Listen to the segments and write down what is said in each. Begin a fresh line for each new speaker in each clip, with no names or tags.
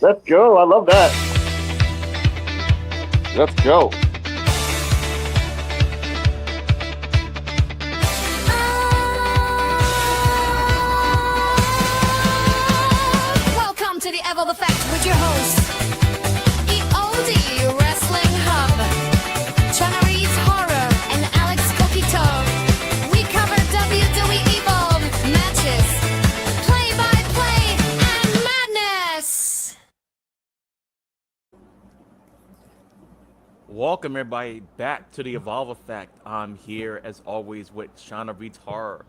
Let's go. I love that. Let's go.
Welcome to the Ever the Fact with your host, EOD Wrestling Hub, Chanaris Horror, and Alex Coquito. We cover WWE Evolve matches, play-by-play, and madness.
Welcome everybody back to the Evolve Effect. I'm here as always with Shauna Reed's Horror,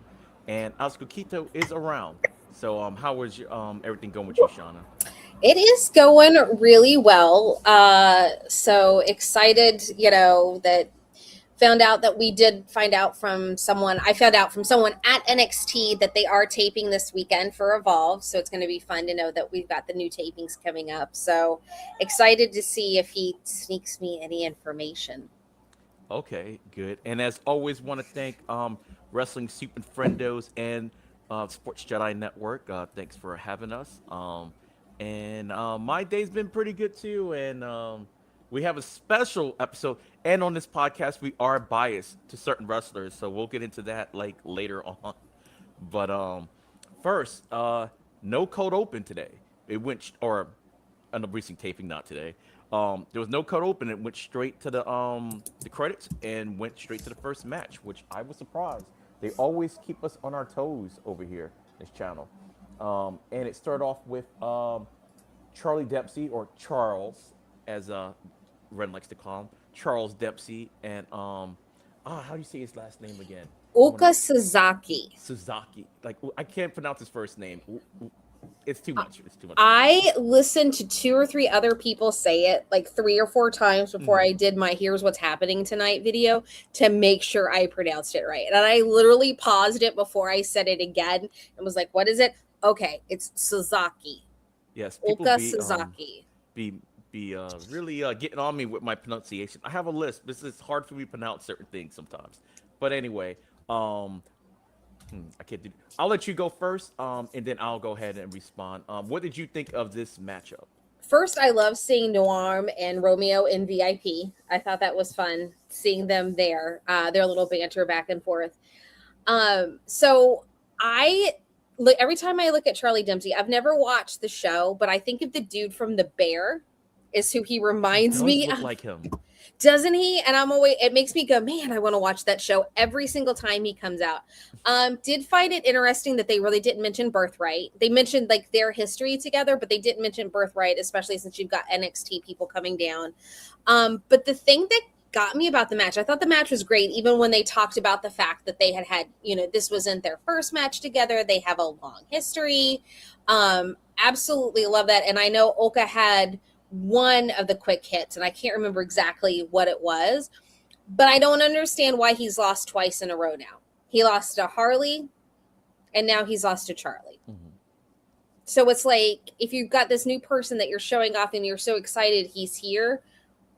and Alex Coquito is around. So how was everything going with you, Shauna?
It is going really well. So excited, that found out that we did find out from someone. I found out from someone at NXT that they are taping this weekend for Evolve. So it's going to be fun to know that we've got the new tapings coming up. So excited to see if he sneaks me any information.
Okay, good. And as always, want to thank Wrestling Super Friendos and Sports Jedi Network. Thanks for having us. And my day's been pretty good too. And we have a special episode. And on this podcast, we are biased to certain wrestlers, so we'll get into that like later on. But first, no code open today. It went or on the recent taping, not today. There was no code open. It went straight to the credits and went straight to the first match, which I was surprised. They always keep us on our toes over here, this channel. And it started off with Charlie Dempsey, or Charles, as Ren likes to call him, Charles Dempsey, and how do you say his last name again?
Oka Sasaki.
Sasaki. Like, I can't pronounce his first name. It's too much. It's too much.
I listened to 2 or 3 other people say it like 3 or 4 times before I did my Here's What's Happening Tonight video to make sure I pronounced it right. And I literally paused it before I said it again and was like, what is it? Okay, it's Sasaki.
Yes,
Oka Sasaki.
Be really getting on me with my pronunciation. I have a list. This is hard for me to pronounce certain things sometimes. But anyway, I can't do. I'll let you go first, and then I'll go ahead and respond. What did you think of this matchup?
First, I love seeing Noam and Romeo in VIP. I thought that was fun seeing them there. Their little banter back and forth. So every time I look at Charlie Dempsey, I've never watched the show, but I think of the dude from The Bear is who he reminds me
Look
of.
like him.
Doesn't he? And it makes me go, man, I want to watch that show every single time he comes out. Did find it interesting that they really didn't mention Birthright. They mentioned like their history together, but they didn't mention Birthright, especially since you've got NXT people coming down. But the thing that got me about the match, I thought the match was great, even when they talked about the fact that they had, this wasn't their first match together. They have a long history. Absolutely love that. And I know Oka had one of the quick hits, and I can't remember exactly what it was, but I don't understand why he's lost twice in a row now. He lost to Harley, and now he's lost to Charlie. Mm-hmm. So it's like, if you've got this new person that you're showing off and you're so excited he's here,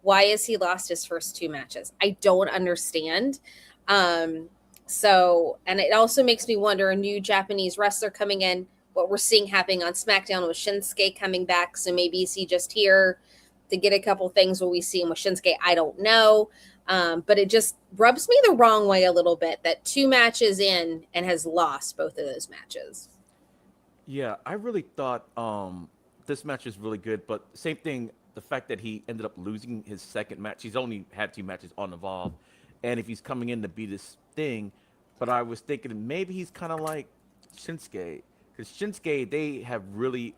why has he lost his first 2 matches? I don't understand. And it also makes me wonder, a new Japanese wrestler coming in, what we're seeing happening on SmackDown with Shinsuke coming back. So maybe is he just here to get a couple things? Will we see him with Shinsuke? I don't know. But it just rubs me the wrong way a little bit that 2 matches in and has lost both of those matches.
Yeah, I really thought this match was really good, but same thing, the fact that he ended up losing his second match. He's only had 2 matches on Evolve, and if he's coming in to be this thing, but I was thinking maybe he's kind of like Shinsuke, because Shinsuke, they have really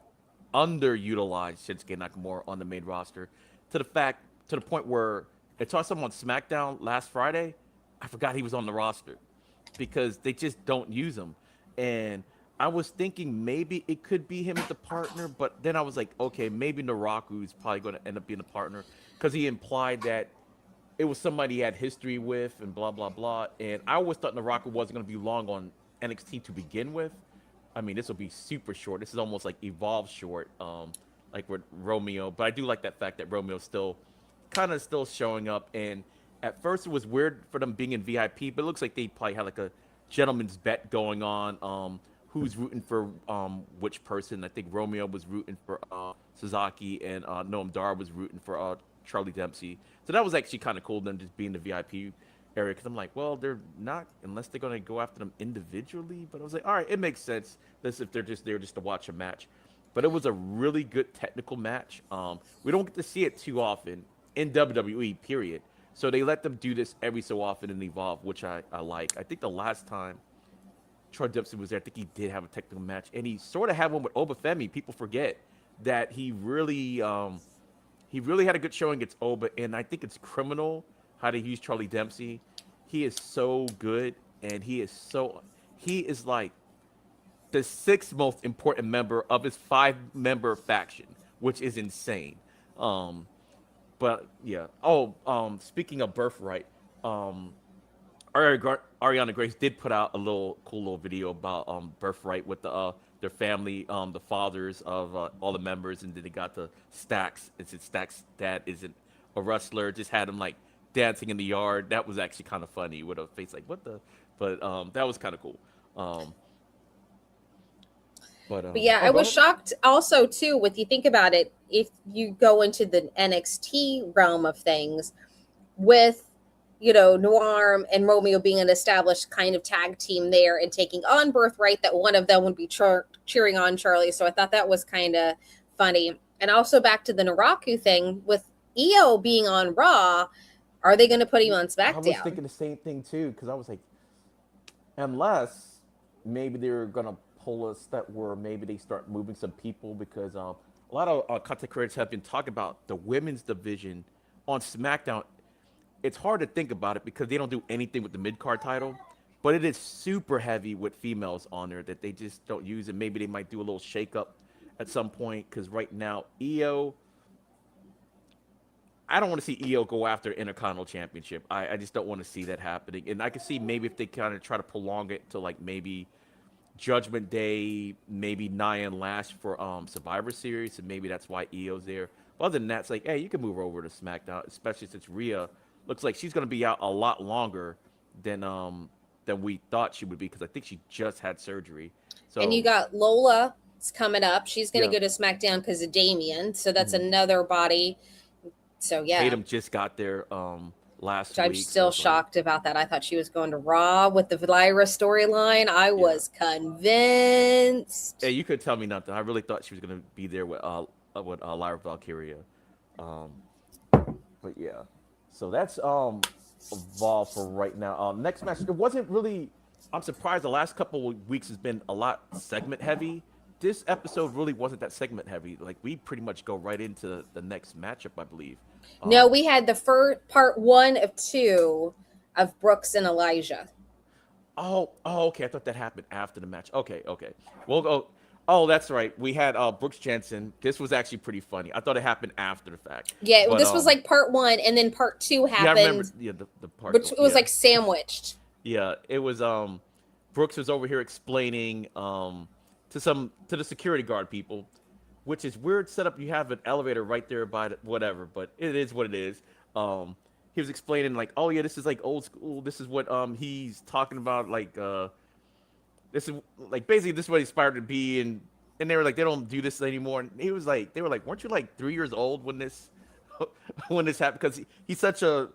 underutilized Shinsuke Nakamura on the main roster to the point where I saw someone on SmackDown last Friday, I forgot he was on the roster because they just don't use him. And I was thinking maybe it could be him as the partner, but then I was like, okay, maybe Naraku is probably going to end up being a partner because he implied that it was somebody he had history with and blah, blah, blah. And I always thought Naraku wasn't going to be long on NXT to begin with. I mean, this will be super short. This is almost like Evolve short, like with Romeo. But I do like that fact that Romeo's still showing up. And at first it was weird for them being in VIP, but it looks like they probably had like a gentleman's bet going on who's rooting for which person. I think Romeo was rooting for Sasaki, and Noam Dar was rooting for Charlie Dempsey. So that was actually kind of cool, them just being the VIP area, because I'm like, well, they're not, unless they're going to go after them individually. But I was like, all right, it makes sense. This if they're just there just to watch a match. But it was a really good technical match. We don't get to see it too often in WWE, period. So they let them do this every so often in Evolve, which I like. I think the last time Troy Dempsey was there, I think he did have a technical match, and he sort of had one with Obafemi. People forget that he really had a good showing against Oba, and I think it's criminal how they use Charlie Dempsey. He is so good, and he is like the sixth most important member of his 5-member faction, which is insane. But yeah. Speaking of Birthright, Ariana Grace did put out a cool little video about Birthright with their family, the fathers of all the members, and then they got the Stax. It's Stax' dad isn't a wrestler, just had him like dancing in the yard. That was actually kind of funny with a face like what the, but that was kind of cool.
But yeah, I was shocked also too. With you think about it, if you go into the NXT realm of things, with Noir and Romeo being an established kind of tag team there and taking on Birthright, that one of them would be cheering on Charlie. So I thought that was kind of funny. And also back to the Naraku thing with Io being on Raw, are they going to put him on SmackDown?
I was thinking the same thing too, because I was like, unless maybe they're going to pull a step where maybe they start moving some people, because a lot of content creators have been talking about the women's division on SmackDown. It's hard to think about it because they don't do anything with the mid-card title, but it is super heavy with females on there that they just don't use, and maybe they might do a little shake-up at some point, because right now, Io, I don't want to see Io go after Intercontinental Championship. I just don't want to see that happening, and I can see maybe if they kind of try to prolong it to like maybe Judgment Day, maybe Nia and Lash for Survivor Series, and maybe that's why Io's there. But other than that, it's like, hey, you can move her over to SmackDown, especially since Rhea looks like she's going to be out a lot longer than we thought she would be, because I think she just had surgery. So, and
you got Lola coming up. She's going to go to SmackDown because of Damien, so that's another body. So yeah,
Tatum just got there last week.
I'm still shocked about that. I thought she was going to Raw with the Lyra storyline. I was convinced.
Hey, you could tell me nothing. I really thought she was going to be there with Lyra Valkyria. But yeah. So that's Evolve for right now. Next match, it wasn't really. I'm surprised. The last couple of weeks has been a lot segment heavy. This episode really wasn't that segment heavy. Like, we pretty much go right into the next matchup, I believe.
No, we had the first part 1 of 2 of Brooks and Elijah.
Oh, okay. I thought that happened after the match. Okay. We'll go. Oh, that's right. We had Brooks Jensen. This was actually pretty funny. I thought it happened after the fact.
Yeah, but, this was like part 1, and then part 2 happened. Yeah, I remember.
Yeah, the part.
Which it was like sandwiched.
Yeah, it was. Brooks was over here explaining to the security guard people, which is weird setup. You have an elevator right there by whatever, but it is what it is. He was explaining like, oh yeah, this is like old school. This is what he's talking about. Like this is like basically this is what he aspired to be, and they were like, they don't do this anymore. And he was like, they were like, weren't you like 3 years old when this happened? Because he's such a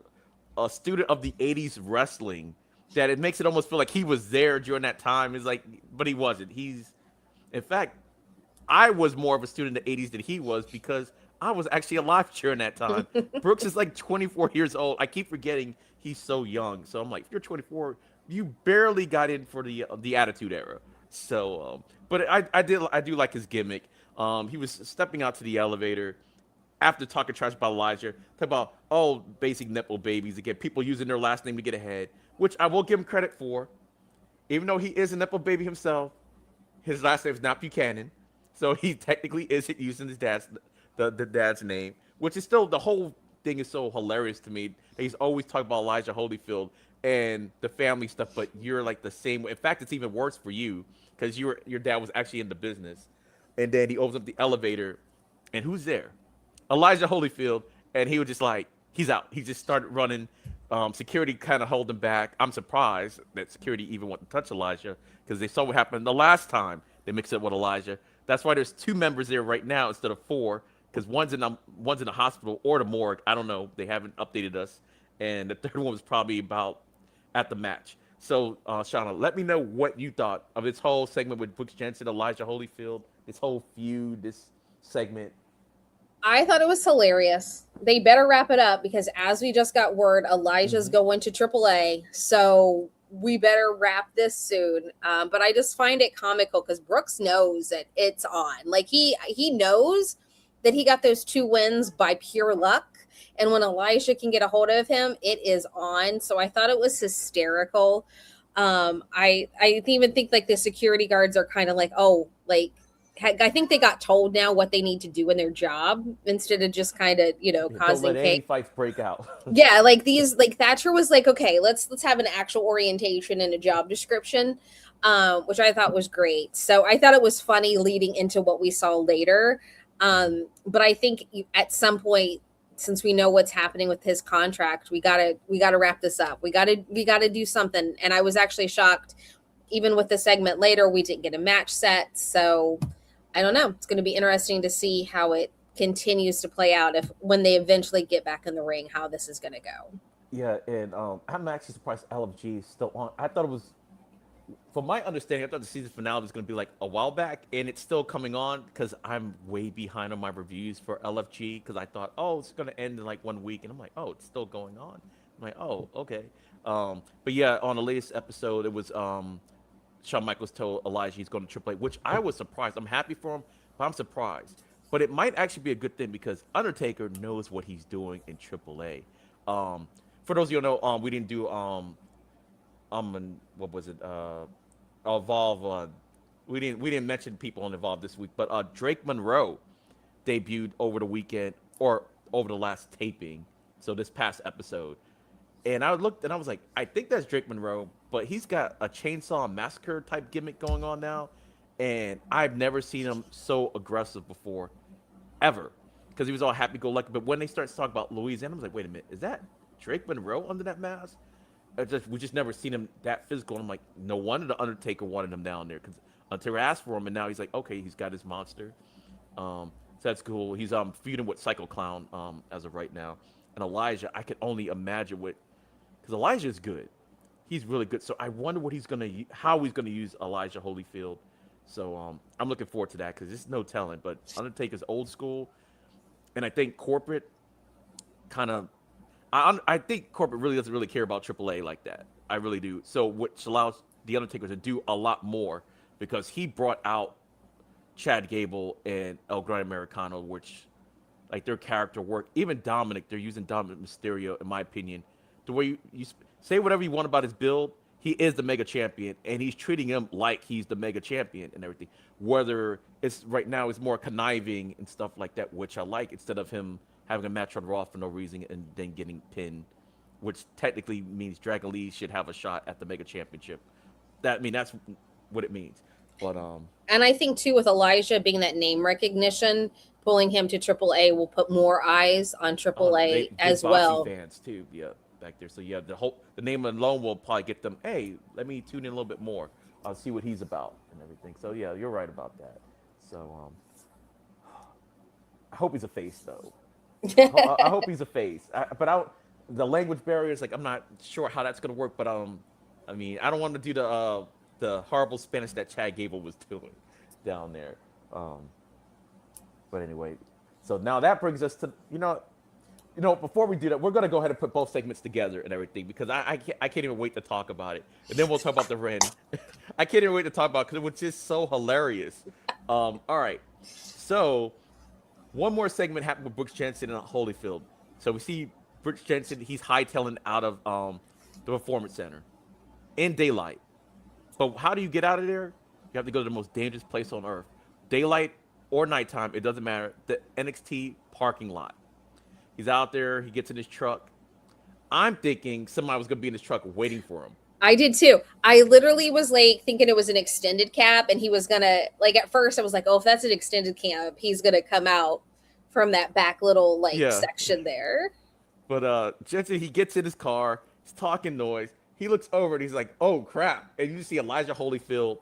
student of the 80s wrestling that it makes it almost feel like he was there during that time. It's like, but he wasn't. In fact, I was more of a student of the 80s than he was, because I was actually alive during that time. Brooks is like 24 years old. I keep forgetting he's so young. So I'm like, if you're 24, you barely got in for the Attitude Era. So, but I do like his gimmick. He was stepping out to the elevator after talking trash about Elijah, talking about basic nipple babies again, people using their last name to get ahead, which I will give him credit for, even though he is a nipple baby himself. His last name is not Buchanan, so he technically isn't using his dad's name, which is still, the whole thing is so hilarious to me. He's always talking about Elijah Holyfield and the family stuff, but you're like the same way. In fact, it's even worse for you, because your dad was actually in the business. And then he opens up the elevator, and who's there? Elijah Holyfield, and he was just like, he's out. He just started running Security kind of held him back. I'm surprised that security even wanted to touch Elijah because they saw what happened the last time they mixed it with Elijah. That's why there's 2 members there right now instead of 4 because one's in the hospital or the morgue. I don't know. They haven't updated us, and the third one was probably about at the match. So, Shauna, let me know what you thought of this whole segment with Brooks Jensen, Elijah Holyfield, this whole feud, this segment.
I thought it was hilarious. They better wrap it up because as we just got word, Elijah's going to AAA. So we better wrap this soon. But I just find it comical because Brooks knows that it's on. Like he knows that he got those 2 wins by pure luck. And when Elijah can get a hold of him, it is on. So I thought it was hysterical. I even think like the security guards are kind of like, oh, like I think they got told now what they need to do in their job instead of just kind of,
Don't
causing
let any
chaos.
fights break out.
Yeah, like Thatcher was like, okay, let's have an actual orientation and a job description, which I thought was great. So I thought it was funny leading into what we saw later. But I think at some point, since we know what's happening with his contract, we gotta wrap this up. We gotta do something. And I was actually shocked, even with the segment later, we didn't get a match set. So I don't know. It's going to be interesting to see how it continues to play out when they eventually get back in the ring, how this is going to go.
Yeah, and I'm actually surprised LFG is still on. I thought it was, from my understanding, I thought the season finale was going to be like a while back, and it's still coming on because I'm way behind on my reviews for LFG because I thought, oh, it's going to end in like 1 week, and I'm like, oh, it's still going on. I'm like, oh, okay. But yeah, on the latest episode, it was Shawn Michaels told Elijah he's going to AAA, which I was surprised. I'm happy for him, but I'm surprised. But it might actually be a good thing because Undertaker knows what he's doing in AAA. For those of you who know, we didn't do what was it? Evolve. We didn't mention people on Evolve this week, but Drake Monroe debuted over the weekend or over the last taping. So this past episode. And I looked and I was like, I think that's Drake Monroe, but he's got a chainsaw massacre type gimmick going on now. And I've never seen him so aggressive before, ever. Because he was all happy-go-lucky. But when they started to talk about Louisiana, I was like, wait a minute, is that Drake Monroe under that mask? We just never seen him that physical. And I'm like, no wonder the Undertaker wanted him down there. Because Undertaker asked for him, and now he's like, okay, he's got his monster. So that's cool. He's feuding with Psycho Clown as of right now. And Elijah, I can only imagine what... Because Elijah is good. He's really good. So I wonder how he's gonna use Elijah Holyfield. So I'm looking forward to that because there's no telling. But Undertaker's old school, and I think corporate kind of. I think corporate really doesn't really care about AAA like that. I really do. So which allows the Undertaker to do a lot more because he brought out Chad Gable and El Gran Americano, which like their character work. Even Dominic, they're using Dominic Mysterio, in my opinion. The way you say whatever you want about his build, he is the mega champion, and he's treating him like he's the mega champion and everything. Whether it's right now is more conniving and stuff like that, which I like, instead of him having a match on Raw for no reason and then getting pinned, which technically means Dragon Lee should have a shot at the mega championship. That's what it means. But
and I think too with Elijah being that name recognition, pulling him to AAA will put more eyes on AAA as well.
Fans too, yeah. Back there. So yeah, the name alone will probably get them, hey, let me tune in a little bit more. I'll see what he's about and everything. So yeah, you're right about that. So I hope he's a face though. I hope he's a face. The language barriers, like I'm not sure how that's gonna work, but I mean, I don't want to do the horrible Spanish that Chad Gable was doing down there. But anyway, so now that brings us to before we do that, we're going to go ahead and put both segments together and everything because I can't even wait to talk about it. And then we'll talk about the Ren. I can't even wait to talk about it because it was just so hilarious. All right. So one more segment happened with Brooks Jensen and Holyfield. So we see Brooks Jensen, he's hightailing out of the Performance Center in daylight. But how do you get out of there? You have to go to the most dangerous place on earth. Daylight or nighttime, it doesn't matter. The NXT parking lot. He's out there. He gets in his truck. I'm thinking somebody was going to be in his truck waiting for him.
I did too. I literally was like thinking it was an extended cab and he was going to, like, at first I was like, oh, if that's an extended cab, he's going to come out from that back little section there.
But Jensen, he gets in his car, he's talking noise. He looks over and he's like, "Oh crap!" And you see Elijah Holyfield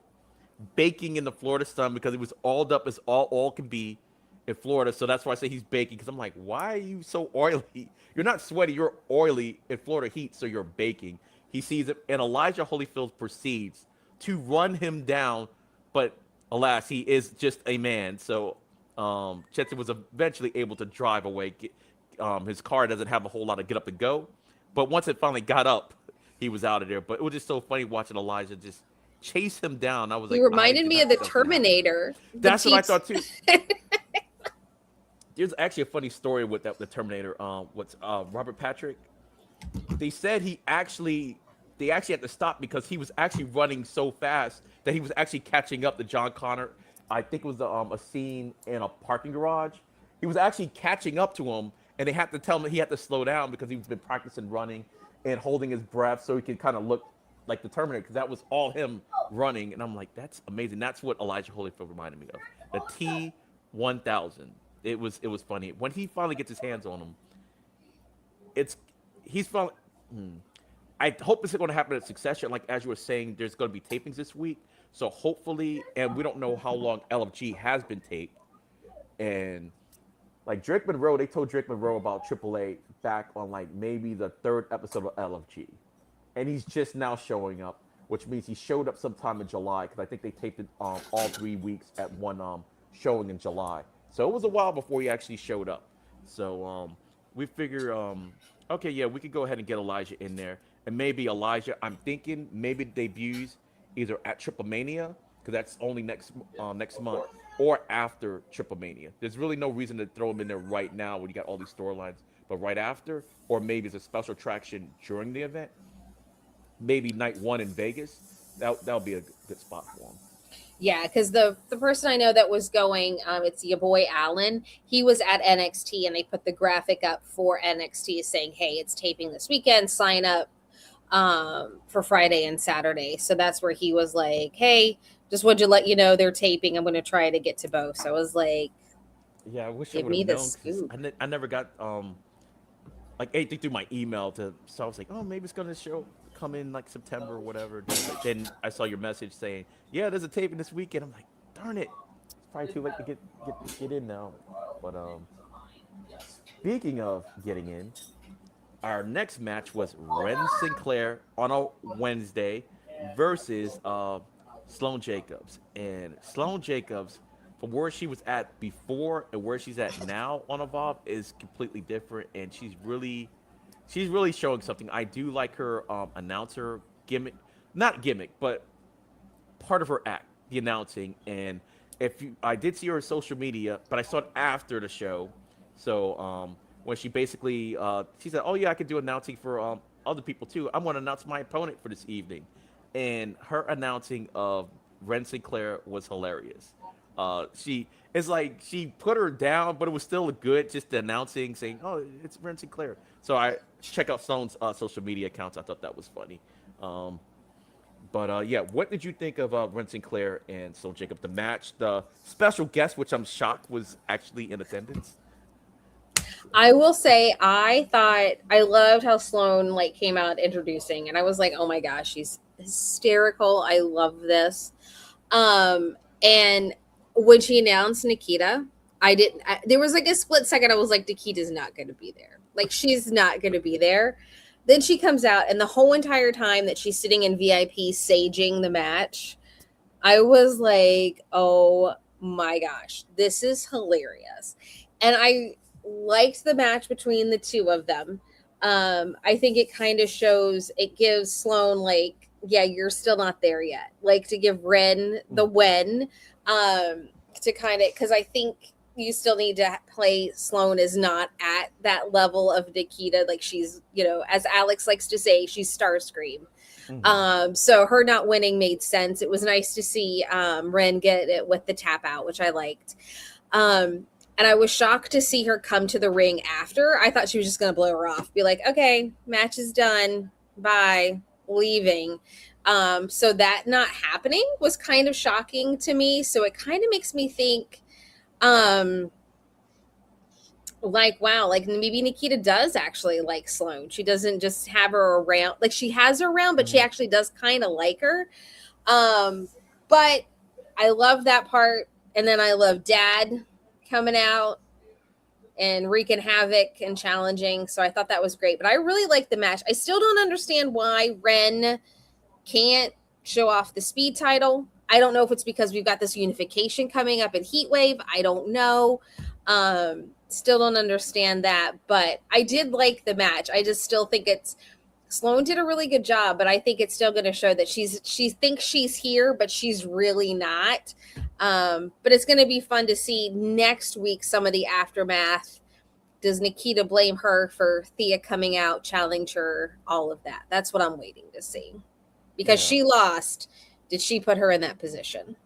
baking in the Florida sun because it was alled up as all can be in Florida. So that's why I say he's baking because I'm like, why are you so oily? You're not sweaty, you're oily in Florida heat, so you're baking. He sees it, and Elijah Holyfield proceeds to run him down, but alas, he is just a man. So Jensen was eventually able to drive away. His car doesn't have a whole lot of get up and go, but once it finally got up, he was out of there. But it was just so funny watching Elijah just chase him down. I was
He
like, I
reminded
did
me
not
of the
think that was gonna happen.
Terminator.
That's what I thought too. There's actually a funny story with the Terminator. What's Robert Patrick? They said they actually had to stop because he was actually running so fast that he was actually catching up to John Connor. I think it was a scene in a parking garage. He was actually catching up to him, and they had to tell him that he had to slow down because he's been practicing running and holding his breath so he could kind of look like the Terminator, because that was all him running. And I'm like, that's amazing. That's what Elijah Holyfield reminded me of. The T1000. It was funny when he finally gets his hands on him. He's finally. I hope it's going to happen at Succession. Like as you were saying, there's going to be tapings this week, so hopefully, and we don't know how long LFG has been taped. And like Drake Monroe, they told Drake Monroe about AAA back on like maybe the third episode of LFG, and he's just now showing up, which means he showed up sometime in July because I think they taped it all 3 weeks at one showing in July. So it was a while before he actually showed up. So we figure, okay, yeah, we could go ahead and get Elijah in there, and maybe Elijah. I'm thinking maybe debuts either at Triple Mania because that's only next month, or after Triple Mania. There's really no reason to throw him in there right now when you got all these storylines, but right after, or maybe it's a special attraction during the event. Maybe night one in Vegas. That'll be a good spot for him.
Yeah, because the person I know that was going, it's your boy Alan. He was at NXT, and they put the graphic up for NXT saying, "Hey, it's taping this weekend. Sign up for Friday and Saturday." So that's where he was like, "Hey, just wanted to let you know they're taping. I'm going to try to get to both." So I was like,
Yeah, I wish I
"Give
would
me
have
the
known because
scoop."
I never got like anything through my email to. So I was like, oh, maybe it's gonna come in like September or whatever. Then I saw your message saying, yeah, there's a taping this weekend. I'm like, darn it, it's probably too late to get in now. But speaking of getting in, our next match was Ren Sinclair on a Wednesday versus Sloane Jacobs. And Sloane Jacobs, from where she was at before and where she's at now on Evolve, is completely different. And she's really showing something. I do like her announcer gimmick, not gimmick, but part of her act, the announcing. And I did see her on social media, but I saw it after the show. So when she basically she said, "Oh yeah, I could do announcing for other people too. I'm going to announce my opponent for this evening," and her announcing of Ren Sinclair was hilarious. She put her down, but it was still good. Just the announcing, saying, "Oh, it's Ren Sinclair." So I check out Sloane's social media accounts. I thought that was funny. But yeah, what did you think of Ren Sinclair and Sloane Jacob? The match, the special guest, which I'm shocked was actually in attendance.
I will say I loved how Sloane like came out introducing, and I was like, "Oh my gosh, she's hysterical. I love this." And when she announced Nikita, there was like a split second. I was like, Nikita's not going to be there. Like, she's not going to be there. Then she comes out, and the whole entire time that she's sitting in VIP saging the match, I was like, oh my gosh, this is hilarious. And I liked the match between the two of them. I think it kind of it gives Sloane like, yeah, you're still not there yet. Like, to give Ren the win, to kind of, because I think you still need to play Sloane is not at that level of Nikita. Like, she's, as Alex likes to say, she's Starscream. Mm-hmm. So her not winning made sense. It was nice to see Ren get it with the tap out, which I liked. And I was shocked to see her come to the ring after. I thought she was just going to blow her off, be like, okay, match is done. Bye. Leaving. So that not happening was kind of shocking to me. So it kind of makes me think, Like, wow, like maybe Nikita does actually like Sloane. She doesn't just have her around. Like, she has her around, but she
Mhm.
actually does kind of like her. But I love that part. And then I love Dad coming out and wreaking havoc and challenging. So I thought that was great. But I really like the match. I still don't understand why Ren can't show off the speed title. I don't know if it's because we've got this unification coming up in Heat Wave. I don't know. Still don't understand that, but I did like the match. I just still think it's Sloane did a really good job, but I think it's still going to show that she thinks she's here, but she's really not. But it's going to be fun to see next week some of the aftermath. Does Nikita blame her for Thea coming out, challenge her, all of that? That's what I'm waiting to see. Because
Yeah.
she lost, did she put her in that position?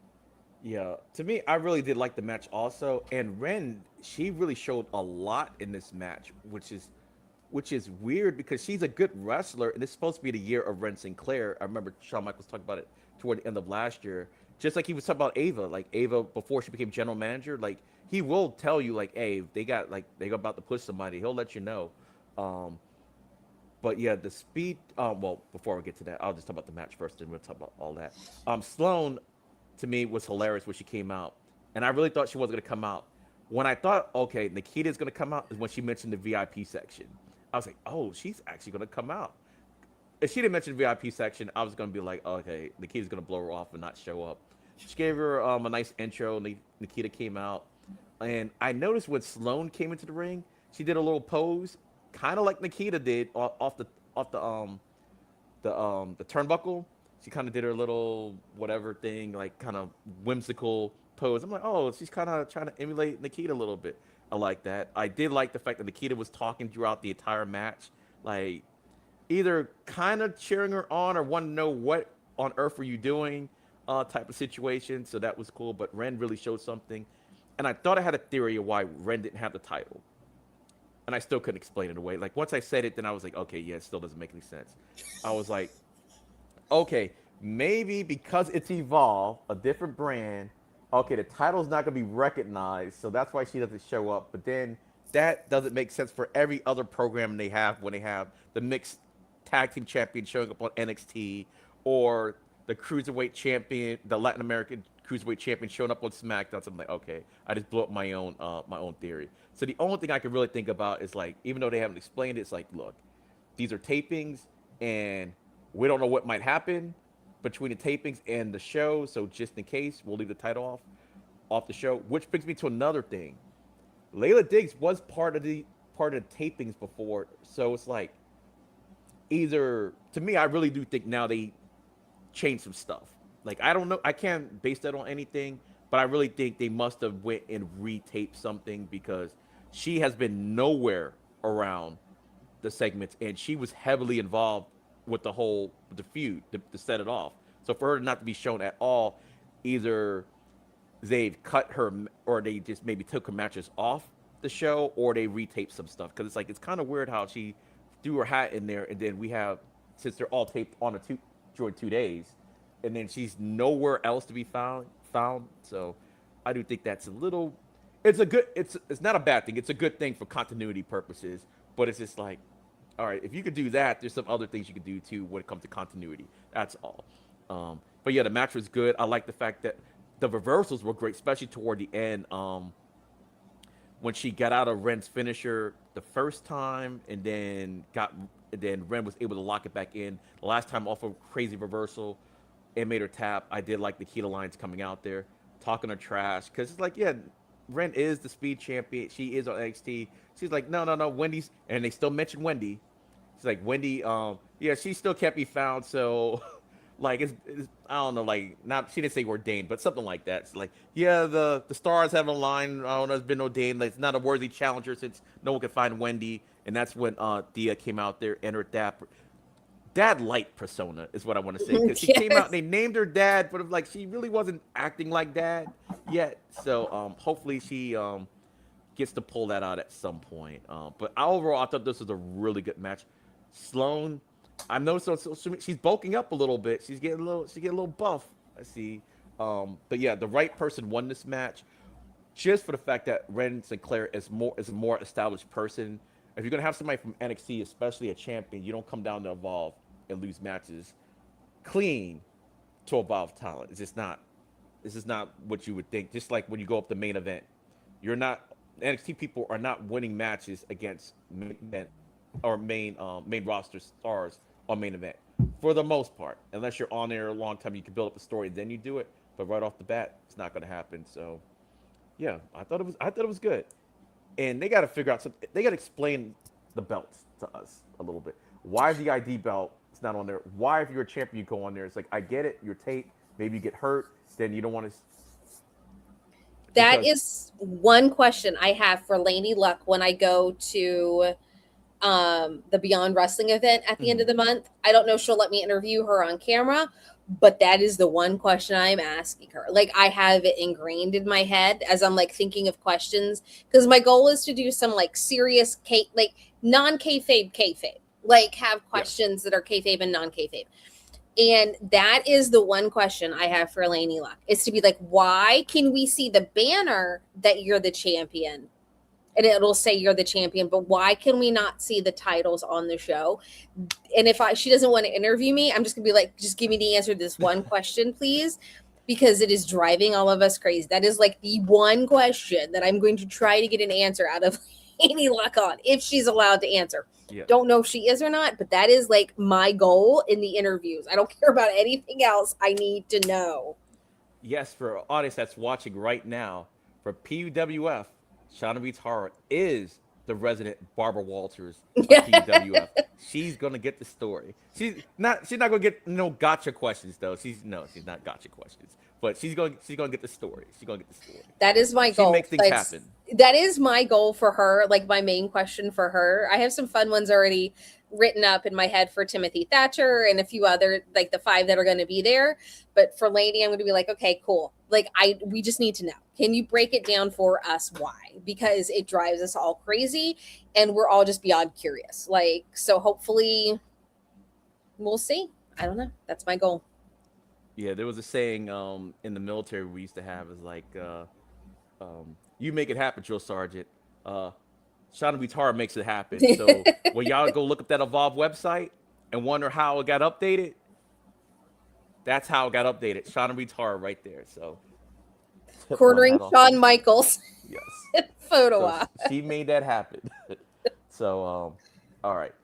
Yeah, to me, I really did like the match also, and Ren, she really showed a lot in this match, which is weird because she's a good wrestler, and it's supposed to be the year of Ren Sinclair. I remember Shawn Michaels talking about it toward the end of last year, just like he was talking about Ava, like Ava before she became general manager. Like he will tell you, like, hey, they got about to push somebody, he'll let you know. Um, but yeah, the speed. Well, before we get to that, I'll just talk about the match first, and we'll talk about all that. Sloane, to me, was hilarious when she came out, and I really thought she wasn't gonna come out. When I thought, okay, Nikita's gonna come out, is when she mentioned the VIP section. I was like, oh, she's actually gonna come out. If she didn't mention the VIP section, I was gonna be like, okay, Nikita's gonna blow her off and not show up. She gave her a nice intro. Nikita came out, and I noticed when Sloane came into the ring, she did a little pose, kind of like Nikita did off the turnbuckle. She kind of did her little whatever thing, like kind of whimsical pose. I'm like, oh, she's kind of trying to emulate Nikita a little bit. I like that. I did like the fact that Nikita was talking throughout the entire match, like either kind of cheering her on or wanting to know what on earth were you doing, type of situation. So that was cool. But Ren really showed something, and I thought I had a theory of why Ren didn't have the title, and I still couldn't explain it away. Like once I said it, then I was like, okay, yeah, it still doesn't make any sense. I was like, okay, maybe because it's Evolve, a different brand. Okay, the title's not gonna be recognized, so that's why she doesn't show up. But then that doesn't make sense for every other program they have when they have the mixed tag team champion showing up on NXT, or the cruiserweight champion, the Latin American cruiserweight champion showing up on SmackDown. So I'm like, okay, I just blew up my own theory. So the only thing I can really think about is like, even though they haven't explained it, it's like, look, these are tapings, and we don't know what might happen between the tapings and the show. So just in case, we'll leave the title off the show. Which brings me to another thing. Layla Diggs was part of the tapings before, so it's like either to me, I really do think now they changed some stuff. Like I don't know, I can't base that on anything, but I really think they must have went and retaped something because she has been nowhere around the segments, and she was heavily involved with the feud to set it off. So for her not to be shown at all, either they've cut her or they just maybe took her matches off the show, or they retaped some stuff because it's like it's kind of weird how she threw her hat in there, and then we have, since they're all taped on during 2 days, and then she's nowhere else to be found. So I do think that's a little. It's not a bad thing. It's a good thing for continuity purposes, but it's just like, all right, if you could do that, there's some other things you could do too when it comes to continuity. That's all. But yeah, the match was good. I like the fact that the reversals were great, especially toward the end. When she got out of Ren's finisher the first time, and then Ren was able to lock it back in. The last time off a crazy reversal, it made her tap. I did like the Keto Lines coming out there, talking her trash, because it's like, yeah, Ren is the speed champion. She is on NXT. She's like, no, no, no, Wendy's, and they still mention Wendy. She's like, Wendy, yeah, she still can't be found. So, like, it's I don't know, like, not, she didn't say ordained, but something like that. It's like, yeah, the stars haven't aligned. I don't know, it's been ordained. Like, it's not a worthy challenger since no one can find Wendy. And that's when Dia came out there, entered dad light persona is what I want to say, because she came out and they named her dad, but like she really wasn't acting like dad yet. So hopefully she gets to pull that out at some point. But overall, I thought this was a really good match. Sloane, I noticed on social media, she's bulking up a little bit. She's getting a little buff. I see. But yeah, the right person won this match. just for the fact that Ren Sinclair is a more established person. If you're gonna have somebody from NXT, especially a champion, you don't come down to Evolve and lose matches clean to Evolve talent. It's just not. This is not what you would think. Just like when you go up the main event, you're not NXT people are not winning matches against main event or main roster stars on main event for the most part, unless you're on there a long time. You can build up a story and then you do it, but right off the bat, it's not going to happen. So, yeah, I thought it was good, and they got to figure out something. They got to explain the belts to us a little bit. Why is the ID belt? It's not on there. Why, if you're a champion, you go on there? It's like I get it. You're tape. Maybe you get hurt. Then you don't want to.
That is one question I have for Lady Luck when I go to the Beyond Wrestling event at the end of the month. I don't know if she'll let me interview her on camera, but that is the one question I'm asking her. Like, I have it ingrained in my head as I'm like thinking of questions, because my goal is to do some like serious like non-kayfabe, like have questions that are kayfabe and non-kayfabe. And that is the one question I have for Lainey Luck, is to be like, why can we see the banner that you're the champion? And it'll say you're the champion, but why can we not see the titles on the show? And if she doesn't want to interview me, I'm just gonna be like, just give me the answer to this one question, please, because it is driving all of us crazy. That is like the one question that I'm going to try to get an answer out of Lainey Luck on, if she's allowed to answer. Yeah. Don't know if she is or not, but that is like my goal in the interviews. I don't care about anything else. I need to know.
Yes, for an audience that's watching right now, for PUWF, Shauna Beats Horror is the resident Barbara Walters of PUWF. She's gonna get the story. She's not gonna get no gotcha questions though. She's not gotcha questions. But she's gonna get the story. She's gonna get the story.
That is my goal.
She makes things happen.
That is my goal for her, like my main question for her. I have some fun ones already written up in my head for Timothy Thatcher and a few other, like the 5 that are going to be there. But for Lady, I'm going to be like, okay, cool. Like we just need to know. Can you break it down for us? Why? Because it drives us all crazy and we're all just beyond curious. Like, so hopefully we'll see. I don't know. That's my goal.
Yeah, there was a saying in the military we used to have, is like, you make it happen, drill sergeant. Shauna Beats Horror makes it happen. So when y'all go look up that Evolve website and wonder how it got updated, that's how it got updated. Shauna Beats Horror right there. So
cornering Shawn Michaels.
Yes.
Photo
op. She made that happen. So all right.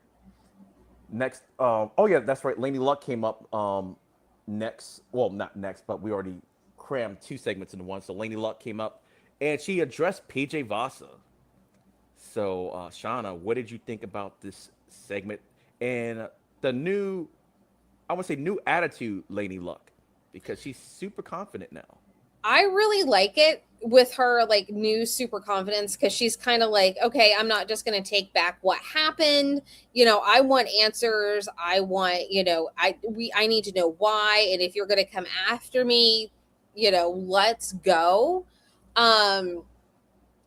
Next, oh yeah, that's right. Lainey Luck came up next. Well, not next, but we already crammed 2 segments into one. So Lainey Luck came up and she addressed PJ Vasa. So, Shauna, what did you think about this segment and the new, I would say, new attitude, Lainey Luck, because she's super confident now.
I really like it with her, like, new super confidence, because she's kind of like, okay, I'm not just going to take back what happened. You know, I want answers. I want, you know, I need to know why. And if you're going to come after me, you know, let's go.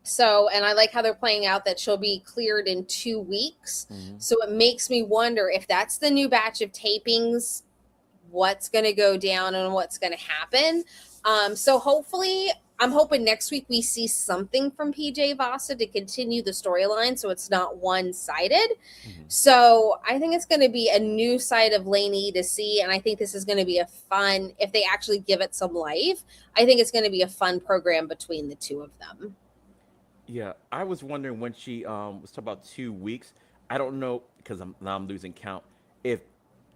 So, and I like how they're playing out that she'll be cleared in 2 weeks. Mm-hmm. So it makes me wonder if that's the new batch of tapings, what's going to go down and what's going to happen. So hopefully, I'm hoping next week we see something from PJ Vasa to continue the storyline so it's not one-sided. Mm-hmm. So I think it's going to be a new side of Lainey to see, and I think this is going to be a fun, if they actually give it some life, I think it's going to be a fun program between the two of them.
Yeah, I was wondering when she was talking about 2 weeks. I don't know, because I'm losing count, if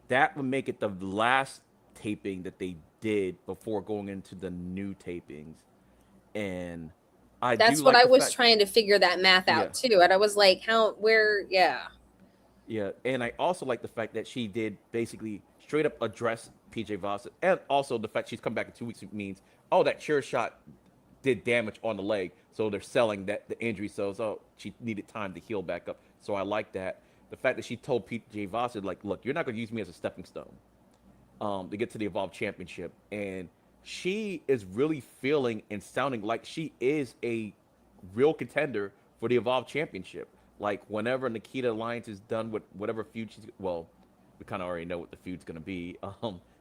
that would make it the last taping that they did before going into the new tapings. And
that's what I was trying to figure that math out too. And I was like, yeah.
And I also like the fact that she did basically straight up address PJ Vasa, and also the fact she's come back in 2 weeks means, that chair shot did damage on the leg, so they're selling that the injury, so she needed time to heal back up. So I like that. The fact that she told PJ Vasa, like, look, you're not going to use me as a stepping stone to get to the Evolve Championship. And she is really feeling and sounding like she is a real contender for the Evolve Championship. Like, whenever Nikita Alliance is done with whatever feud we kind of already know what the feud's going to be.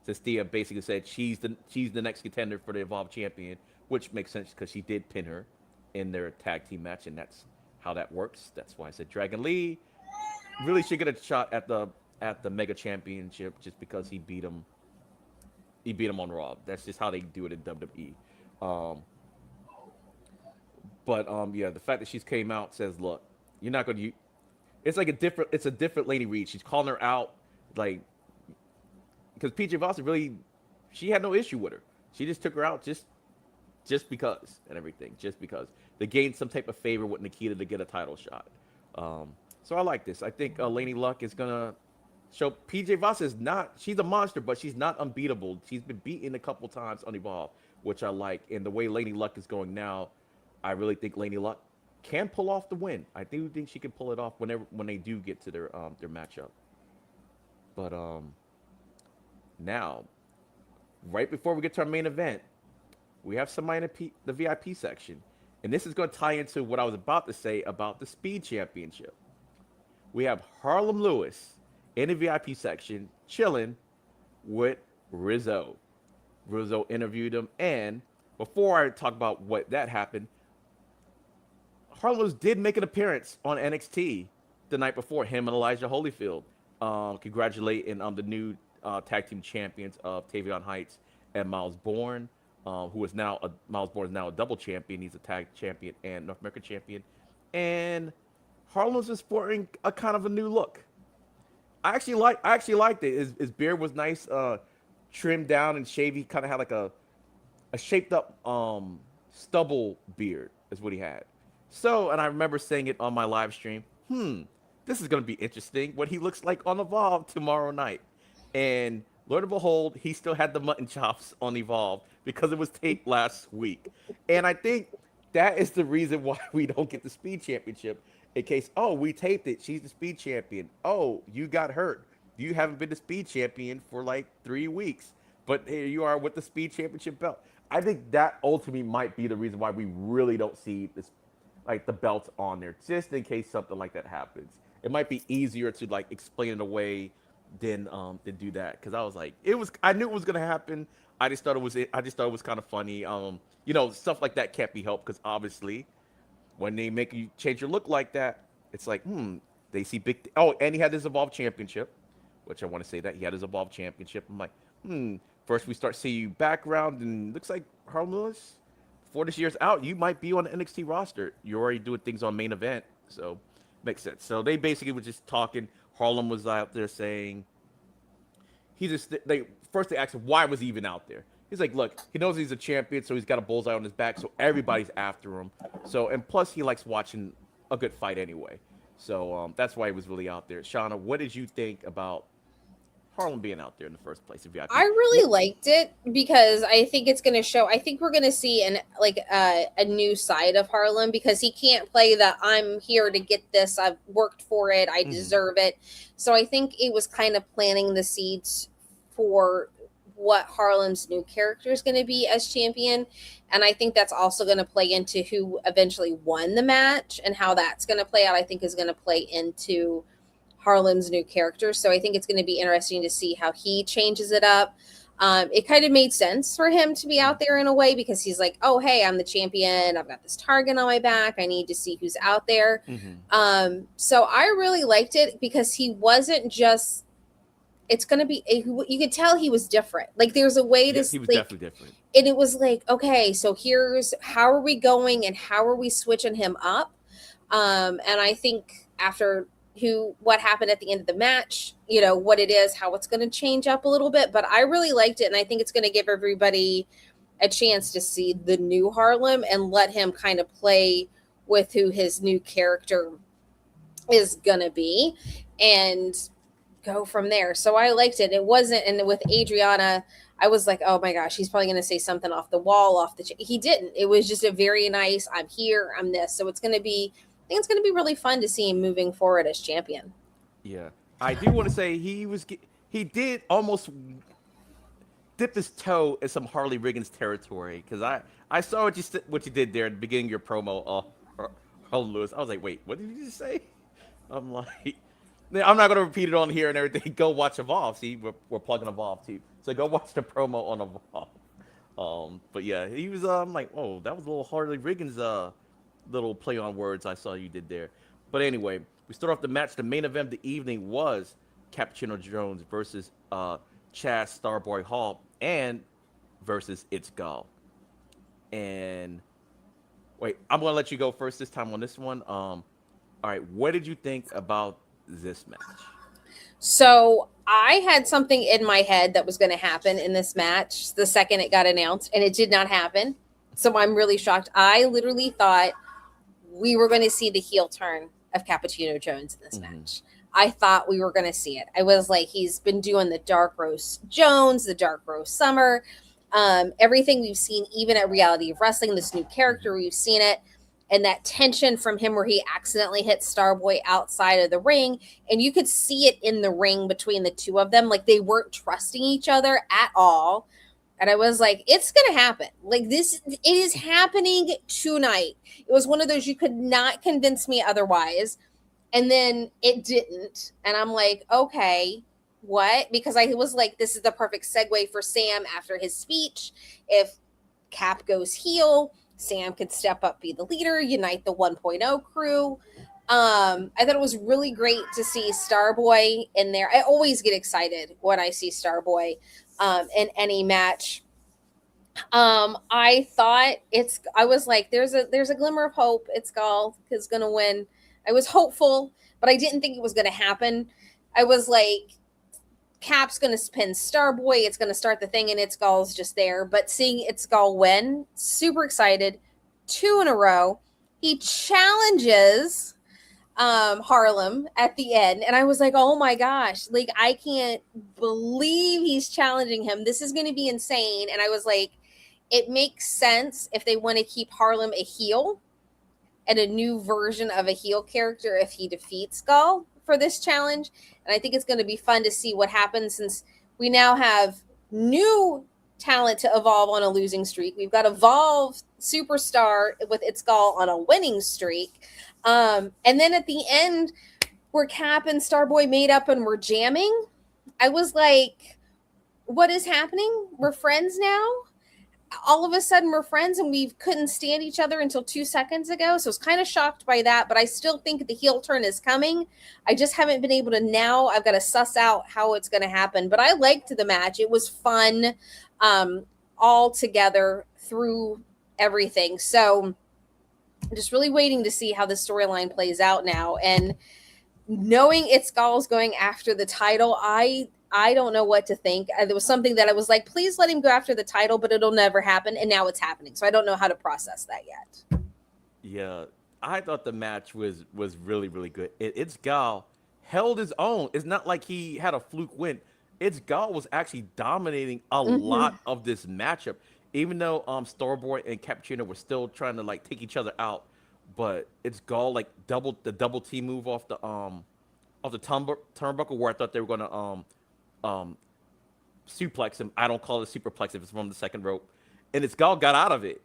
Since Thea basically said she's the next contender for the Evolve Champion, which makes sense because she did pin her. in their tag team match, and that's how that works. That's why I said Dragon Lee really should get a shot at the Mega Championship just because he beat him on Raw. That's just how they do it in WWE. Um, but yeah, the fact that she's came out says, look, you're not going to. It's a different Lady Reed. She's calling her out, like, because PJ Voss really, she had no issue with her. She just took her out just because and everything, just because they gained some type of favor with Nikita to get a title shot. So I like this. I think Laney Luck is gonna show PJ Voss is not. She's a monster, but she's not unbeatable. She's been beaten a couple times on Evolve, which I like. And the way Laney Luck is going now, I really think Laney Luck can pull off the win. I do think she can pull it off when they do get to their matchup. But now, right before we get to our main event, we have somebody in the VIP section, and this is going to tie into what I was about to say about the Speed Championship. We have Harlem Lewis in the VIP section chilling with Rizzo. Rizzo interviewed him, and before I talk about what that happened, Harlem Lewis did make an appearance on NXT the night before, him and Elijah Holyfield, congratulating the new tag team champions of Tavion Heights and Miles Bourne, who is now Miles Bourne is now a double champion. He's a tag champion and North American champion, and Harlem Lewis is sporting a kind of a new look. I actually liked it. His beard was nice, trimmed down and shaved. He kind of had like a shaped up stubble beard is what he had. So, and I remember saying it on my live stream, this is going to be interesting, what he looks like on Evolve tomorrow night. And Lord and behold, he still had the mutton chops on Evolve because it was taped last week. And I think that is the reason why we don't get the Speed Championship. In case, oh, we taped it, she's the Speed Champion. Oh, you got hurt. You haven't been the Speed Champion for like 3 weeks. But here you are with the Speed Championship belt. I think that ultimately might be the reason why we really don't see this, like the belts on there, just in case something like that happens. It might be easier to like explain it away than do that, because I was like, I knew it was gonna happen. I just thought it was kind of funny. Stuff like that can't be helped because obviously, when they make you change your look like that, it's like, they see big. Oh, and he had his Evolve Championship, which I want to say that he had his Evolve Championship. I'm like, First we start seeing you background, and looks like Harlem Lewis, before this year's out, you might be on the NXT roster. You're already doing things on main event, so makes sense. So they basically were just talking. Harlem was out there saying they asked him why was he even out there. He's like, look, he knows he's a champion, so he's got a bullseye on his back, so everybody's after him. So, and plus he likes watching a good fight anyway. So that's why he was really out there. Shauna, what did you think about Harlem being out there in the first place?
I really liked it because I think it's going to show. I think we're going to see a new side of Harlem, because he can't play the I'm here to get this. I've worked for it. I deserve it. So I think it was kind of planting the seeds for what Harlem's new character is going to be as champion. And I think that's also going to play into who eventually won the match and how that's going to play out. I think is going to play into Harlem's new character. So I think it's going to be interesting to see how he changes it up. It kind of made sense for him to be out there in a way, because he's like, oh, hey, I'm the champion. I've got this target on my back. I need to see who's out there. So I really liked it because he wasn't just, it's going to be, you could tell he was different. Like there's a way to,
he was definitely different.
And it was like, okay, so here's, how are we going and how are we switching him up? And I think after what happened at the end of the match, what it is, how it's going to change up a little bit, but I really liked it. And I think it's going to give everybody a chance to see the new Harlem and let him kind of play with who his new character is going to be and go from there. So I liked it. It wasn't, and with Adriana, I was like, oh my gosh, he's probably going to say something off the wall, he didn't. It was just a very nice, I'm here, I'm this. So it's going to be, I think it's going to be really fun to see him moving forward as champion. Yeah.
I do want to say he did almost dip his toe in some Harley Riggins territory, because I saw what you did there at the beginning of your promo, Harlem Lewis. I was like, wait, what did you just say? I'm like, I'm not going to repeat it on here and everything. Go watch Evolve. See, we're plugging Evolve too. So go watch the promo on Evolve. But yeah, he was like, oh, that was a little Harley Riggins little play on words I saw you did there. But anyway, we start off the match. The main event of the evening was Cappuccino Jones versus Chaz Starboy Hall and versus It's Gall. And wait, I'm gonna let you go first this time on this one. All right, what did you think about this match?
So I had something in my head that was going to happen in this match the second it got announced, and it did not happen. So I'm really shocked. I literally thought we were going to see the heel turn of Cappuccino Jones in this match. I thought we were going to see it. I was like, he's been doing the Dark Roast Jones, the Dark Roast Summer, everything we've seen, even at Reality of Wrestling, this new character, we've seen it. And that tension from him where he accidentally hit Starboy outside of the ring. And you could see it in the ring between the two of them. Like they weren't trusting each other at all. And I was like, it's going to happen. Like this, it is happening tonight. It was one of those you could not convince me otherwise. And then it didn't. And I'm like, okay, what? Because I was like, this is the perfect segue for Sam after his speech. If Cap goes heel, Sam could step up, be the leader, unite the 1.0 crew. I thought it was really great to see Starboy in there. I always get excited when I see Starboy in any match. I thought I was like, there's a glimmer of hope. It's Gall is going to win. I was hopeful, but I didn't think it was going to happen. I was like, Cap's going to pin Starboy. It's going to start the thing, and It's Gall's just there. But seeing It's Gall win, super excited. 2 in a row. He challenges Harlem at the end, and I was like, oh my gosh, like I can't believe he's challenging him. This is going to be insane. And I was like, it makes sense if they want to keep Harlem a heel and a new version of a heel character if he defeats Gall for this challenge. And I think it's going to be fun to see what happens since we now have new talent to evolve on a losing streak. We've got Evolve Superstar with It's Gall on a winning streak. And then at the end where Cap and Starboy made up and were jamming, I was like, what is happening? We're friends now? All of a sudden we're friends and we couldn't stand each other until 2 seconds ago. So I was kind of shocked by that, but I still think the heel turn is coming. I just haven't been able to now. I've got to suss out how it's going to happen, but I liked the match. It was fun all together through everything. So I'm just really waiting to see how the storyline plays out now. And knowing It's Gall's going after the title, I don't know what to think. There was something that I was like, please let him go after the title, but it'll never happen. And now it's happening. So I don't know how to process that yet.
Yeah, I thought the match was really, really good. It's Gall held his own. It's not like he had a fluke win. It's Gall was actually dominating a lot of this matchup, even though Starboy and Cappuccino were still trying to like take each other out. But It's Gall like the double T move off the turnbuckle where I thought they were gonna suplex him. I don't call it a superplex if it's from the second rope. And It's Gall got out of it.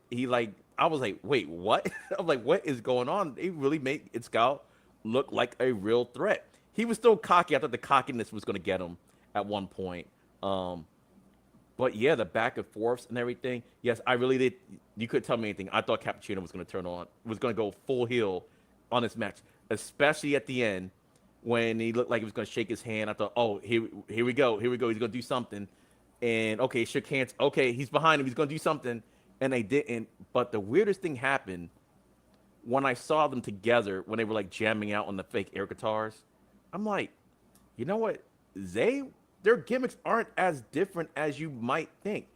I was like, wait, what? I'm like, what is going on? They really made It's Gall look like a real threat. He was still cocky. I thought the cockiness was going to get him at one point. But yeah, the back and forths and everything. Yes, I really did. You couldn't tell me anything. I thought Cappuccino was going to go full heel on this match, especially at the end when he looked like he was going to shake his hand. I thought, oh, here we go. He's going to do something. And okay, shook hands. Okay, he's behind him. He's going to do something. And they didn't. But the weirdest thing happened when I saw them together, when they were like jamming out on the fake air guitars. I'm like, you know what? Their gimmicks aren't as different as you might think.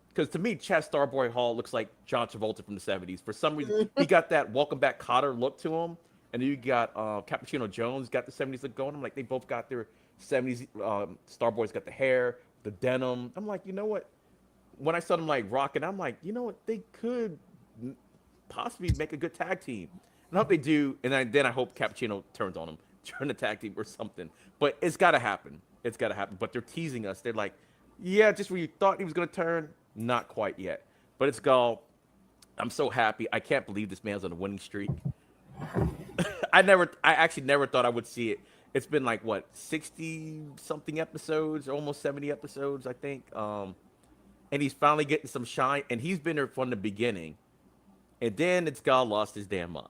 Because to me, Chaz Starboy Hall looks like John Travolta from the 70s. For some reason, he got that Welcome Back Kotter look to him. And then you got Cappuccino Jones got the 70s look going. I'm like, they both got their 70s. Starboy's got the hair, the denim. I'm like, you know what? When I saw them like rocking, I'm like, you know what? They could possibly make a good tag team. And I hope they do. And then I hope Cappuccino turns on them, turn the tag team or something. But it's got to happen. It's got to happen. But they're teasing us. They're like, yeah, just when you thought he was going to turn, not quite yet. But it's Gall. I'm so happy. I can't believe this man's on a winning streak. I actually never thought I would see it. It's been like, what, 60-something episodes, almost 70 episodes, I think. And he's finally getting some shine. And he's been there from the beginning. and then it's God lost his damn mind.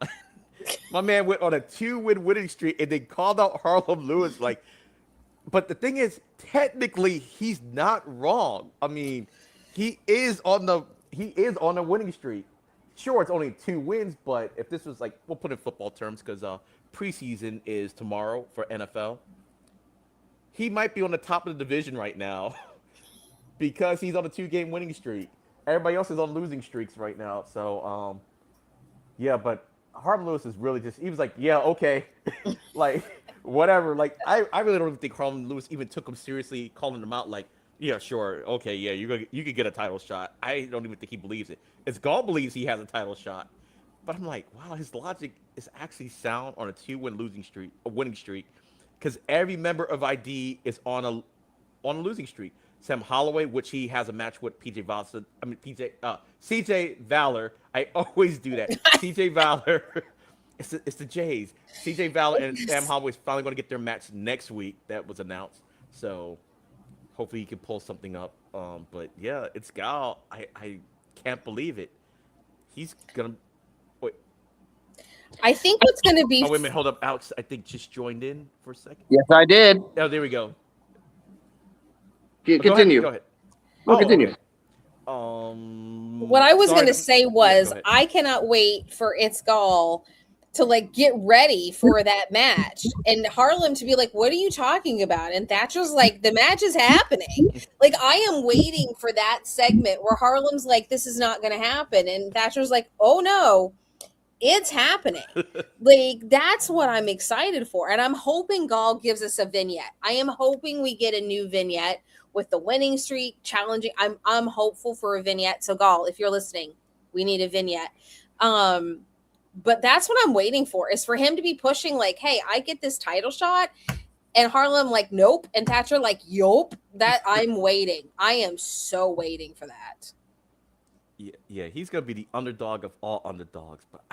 My man went on a 2-win winning streak and then called out Harlem Lewis. Like, but the thing is, technically, he's not wrong. I mean, he is on a winning streak. Sure, it's only 2 wins, but if this was like, we'll put it in football terms because preseason is tomorrow for NFL. He might be on the top of the division right now because he's on a 2-game winning streak. Everybody else is on losing streaks right now. So, yeah, but Harlem Lewis is really just, he was like, yeah, okay. Like, whatever. Like, I really don't think Harlem Lewis even took him seriously, calling him out like, yeah, sure, okay, yeah, you could get a title shot. I don't even think he believes it. It's Gall believes he has a title shot. But I'm like, wow, his logic is actually sound on a 2-win winning streak, because every member of ID is on a losing streak. Sam Holloway, which he has a match with CJ Valor. I always do that. CJ Valor. It's the Jays. CJ Valor and Sam Holloway is finally going to get their match next week. That was announced. So hopefully he can pull something up. But yeah, it's Gal. I can't believe it. He's gonna wait.
I think what's gonna be.
Oh wait a minute, hold up. Alex, I think just joined in for a second.
Yes, I did.
Oh, there we go.
Continue.
Go ahead.
Oh, continue.
Okay.
What I was
sorry,
gonna say was,
go ahead.
I cannot wait for It's Gall to like get ready for that match, and Harlem to be like, "What are you talking about?" And Thatcher's like, "The match is happening." Like, I am waiting for that segment where Harlem's like, "This is not going to happen," and Thatcher's like, "Oh no, it's happening." Like, that's what I'm excited for, and I'm hoping Gall gives us a vignette. I am hoping we get a new vignette with the winning streak challenging. I'm hopeful for a vignette. So Gall, if you're listening, we need a vignette. But that's what I'm waiting for, is for him to be pushing like, "Hey, I get this title shot," and Harlem like, "Nope," and Thatcher like, "Yup." That I'm waiting. I am so waiting for that.
Yeah, he's gonna be the underdog of all underdogs. But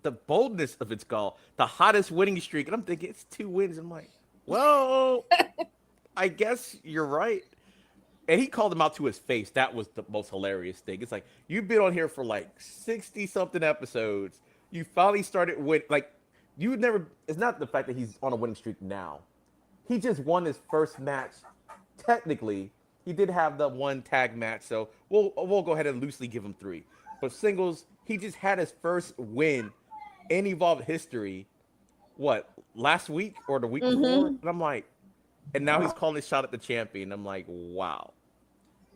the boldness of It's Gall, the hottest winning streak, and I'm thinking it's 2 wins. I'm like, well, I guess you're right. And he called him out to his face. That was the most hilarious thing. It's like, you've been on here for like 60-something episodes. You finally started with, like, you would never, it's not the fact that he's on a winning streak now. He just won his first match. Technically, he did have the 1 tag match, so we'll go ahead and loosely give him 3. But singles, he just had his first win in Evolve history, what, last week or the week before? And I'm like, and now he's calling his shot at the champion. I'm like, wow.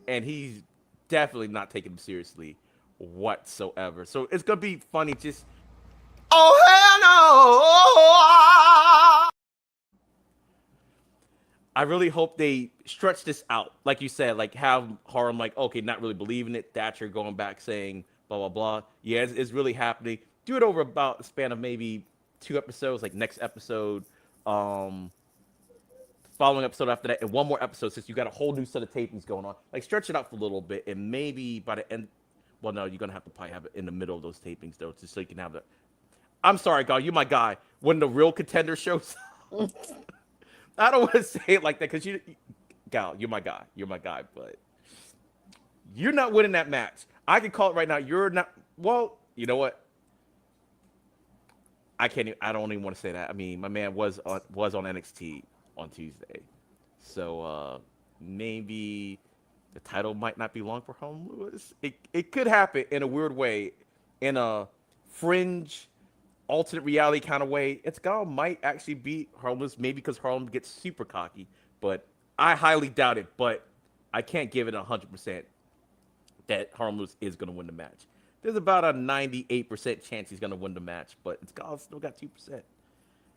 And he's definitely not taking him seriously whatsoever. So it's going to be funny just, oh, hell no! I really hope they stretch this out. Like you said, like have Harlem like, okay, not really believing it. Thatcher going back saying blah, blah, blah. Yeah, it's really happening. Do it over about a span of maybe 2 episodes, like next episode, following episode after that, and 1 more episode, since you got a whole new set of tapings going on. Like, stretch it out for a little bit, and maybe by the end, well, no, you're going to have to probably have it in the middle of those tapings, though, just so you can have the, I'm sorry, Gal, you're my guy. When the real contender shows up, I don't want to say it like that, because Gal, you're my guy. You're my guy, but you're not winning that match. I can call it right now. You're not, well, you know what? I don't even want to say that. I mean, my man was on NXT on Tuesday. So maybe the title might not be long for Harlem Lewis. It could happen in a weird way, in a fringe, alternate reality kind of way. It's Gall might actually beat Harlem Lewis, maybe because Harlem gets super cocky. But I highly doubt it. But I can't give it 100% that Harlem Lewis is going to win the match. There's about a 98% chance he's going to win the match, but it's Gall still got 2%.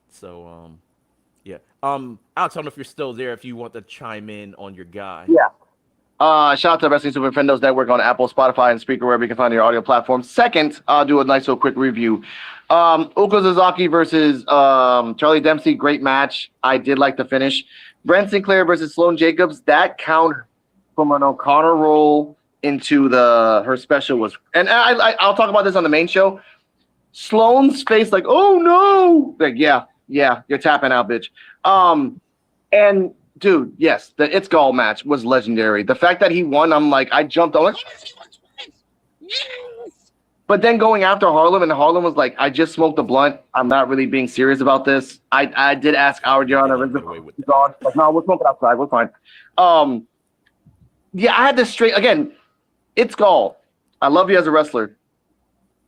So, yeah. Alex, I don't know if you're still there, if you want to chime in on your guy.
Yeah. Shout out to Wrestling Super Friendos Network on Apple, Spotify, and Spreaker, wherever you can find your audio platforms. Second, I'll do a nice little quick review. Uko Suzuki versus Charlie Dempsey, great match. I did like the finish. Brent Sinclair versus Sloane Jacobs, that count from an O'Connor roll into her special was, and I'll talk about this on the main show. Sloane's face, like, oh no, like, yeah, you're tapping out, bitch. And dude, yes, the It's Gall match was legendary. The fact that he won, I'm like, I jumped on, like, yes, But then going after Harlem, and Harlem was like, I just smoked a blunt. I'm not really being serious about this. I did ask Australiano,
Get away with that.
like, no, we're smoking outside. We're fine. Yeah, I had this straight again. It's Gall. I love you as a wrestler.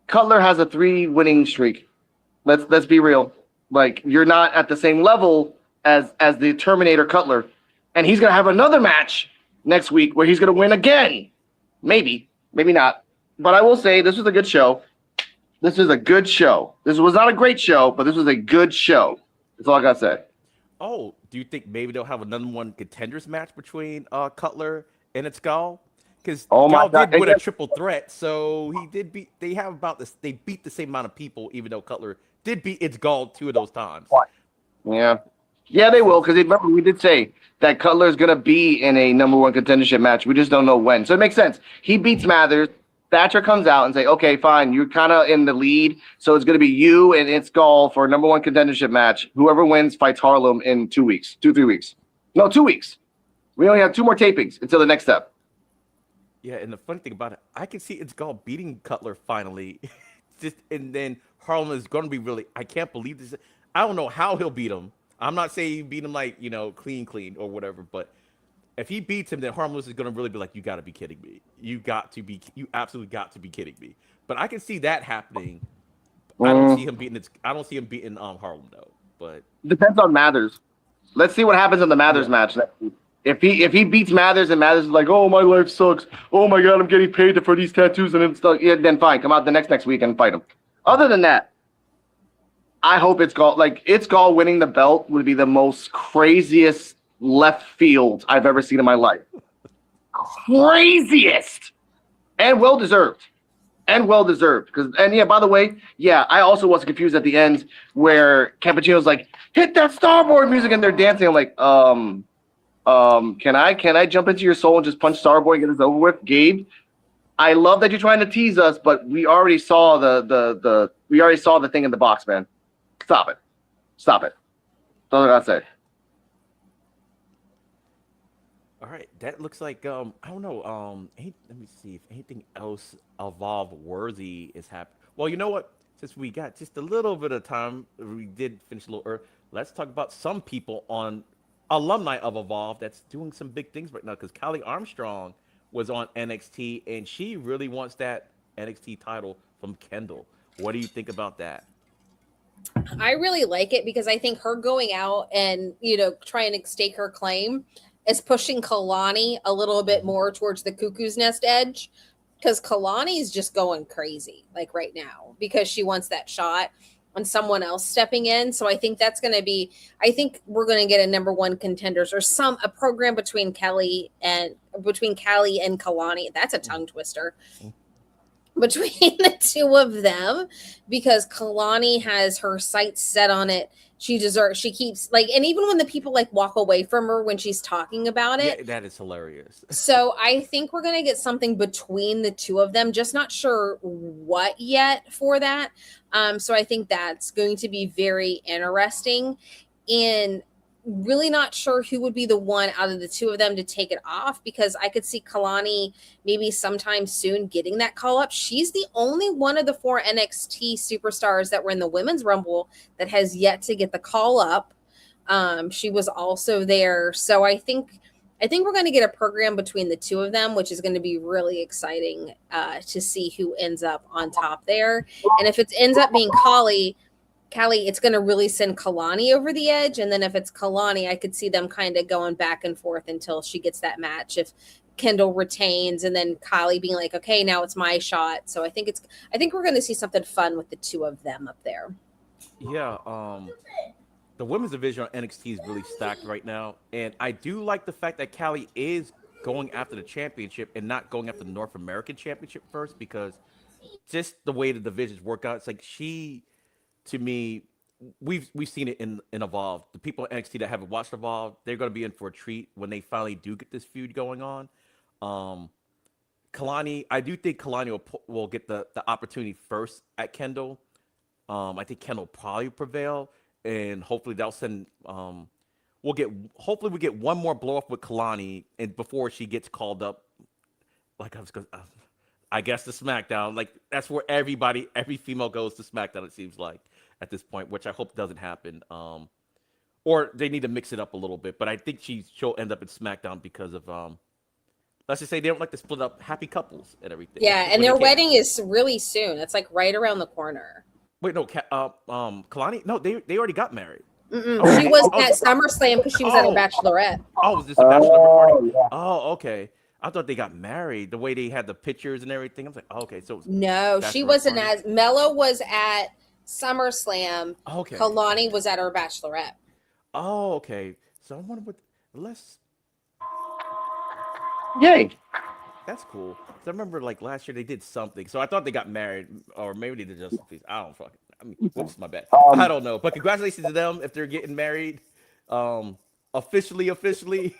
Cutler has a 3 winning streak. Let's be real. Like, you're not at the same level as the Terminator Cutler, and he's gonna have another match next week where he's gonna win again. Maybe not. But I will say this was a good show. This is a good show. This was not a great show, but this was a good show. That's all I gotta say.
Oh, do you think maybe they'll have another one contenders match between Cutler and its Gall? Because
Oh my
Gall
God.
did win a triple threat, so he did beat. They have about this. They beat the same amount of people, even though Cutler did beat its Gall 2 of those times.
Yeah. Yeah, they will, because remember, we did say that Cutler is going to be in a number 1 contendership match. We just don't know when. So it makes sense. He beats Mathers. Thatcher comes out and say, okay, fine, you're kind of in the lead. So it's going to be you and it's Gall for a number 1 contendership match. Whoever wins fights Harlem in 2 weeks. 3 weeks. No, 2 weeks. We only have 2 more tapings until the next step.
Yeah, and the funny thing about it, I can see it's Gall beating Cutler finally. And then Harlem is going to be really. I can't believe this. I don't know how he'll beat him. I'm not saying he beat him like clean or whatever, but if he beats him, then Harmless is going to really be like, you got to be kidding me. You absolutely got to be kidding me. But I can see that happening. I don't see him beating Harlem though. But
depends on Mathers. Let's see what happens in the Mathers match. If he beats Mathers and Mathers is like, oh, my life sucks. Oh my God, I'm getting paid for these tattoos and stuff. Yeah, then fine, come out the next week and fight him. Other than that, I hope it's Gall. Like, it's Gall winning the belt would be the most craziest left field I've ever seen in my life. Craziest and well deserved. And yeah, by the way, yeah, I also was confused at the end where Cappuccino's like, hit that Starboard music and they're dancing. I'm like, can I jump into your soul and just punch Starboy and get this over with, Gabe? I love that you're trying to tease us, but we already saw the thing in the box, man. Stop it. That's all I gotta say.
all right, that looks like I don't know. Let me see if anything else Evolve worthy is happening. Well, you know what? Since we got just a little bit of time, we did finish a little early. Let's talk about some people on alumni of Evolve that's doing some big things right now. Because Callie Armstrong was on NXT, and she really wants that NXT title from Kendall. What do you think about that?
I really like it because I think her going out and, trying to stake her claim is pushing Kalani a little bit more towards the cuckoo's nest edge, because Kalani is just going crazy like right now because she wants that shot on someone else stepping in. So I think I think we're going to get a number 1 contenders or a program between Callie and Kalani. That's a tongue twister. Between the 2 of them, because Kalani has her sights set on it. She keeps and even when the people walk away from her when she's talking about it.
Yeah, that is hilarious.
So I think we're going to get something between the 2 of them, just not sure what yet for that. So I think that's going to be very interesting, and really not sure who would be the one out of the 2 of them to take it off, because I could see Kalani maybe sometime soon getting that call up. She's the only one of the 4 NXT superstars that were in the Women's Rumble that has yet to get the call up. She was also there. So I think we're going to get a program between the 2 of them, which is going to be really exciting to see who ends up on top there. And if it ends up being Callie, it's going to really send Kalani over the edge. And then if it's Kalani, I could see them kind of going back and forth until she gets that match. If Kendall retains, and then Kylie being like, okay, now it's my shot. So I think we're going to see something fun with the 2 of them up there.
Yeah. The women's division on NXT is really stacked right now. And I do like the fact that Callie is going after the championship and not going after the North American championship first, because just the way the divisions work out, it's like to me, we've seen it in Evolve. The people at NXT that haven't watched Evolve, they're going to be in for a treat when they finally do get this feud going on. Kalani, I do think Kalani will get the opportunity first at Kendall. I think Kendall will probably prevail, and hopefully that'll send. Hopefully we get one more blow off with Kalani, and before she gets called up. Like I guess the SmackDown, like that's where every female goes to SmackDown. It seems like at this point, which I hope doesn't happen. Or they need to mix it up a little bit. But I think she'll end up in SmackDown because of let's just say they don't like to split up happy couples and everything.
Yeah, and their wedding is really soon. It's like right around the corner.
Wait, no, Kalani? No, they already got married.
She was at SummerSlam because she was at a bachelorette.
Oh, was this a bachelorette party? Yeah. Oh, okay. I thought they got married. The way they had the pictures and everything. I was like, oh, okay. So
no, she wasn't as Mello was at SummerSlam.
Okay.
Kalani was at her bachelorette.
Oh, okay. So I wonder what less.
Yay.
That's cool. So I remember like last year they did something. So I thought they got married, or maybe they did just something. I don't fucking. I mean, whoops, my bad. I don't know. But congratulations to them if they're getting married. Officially.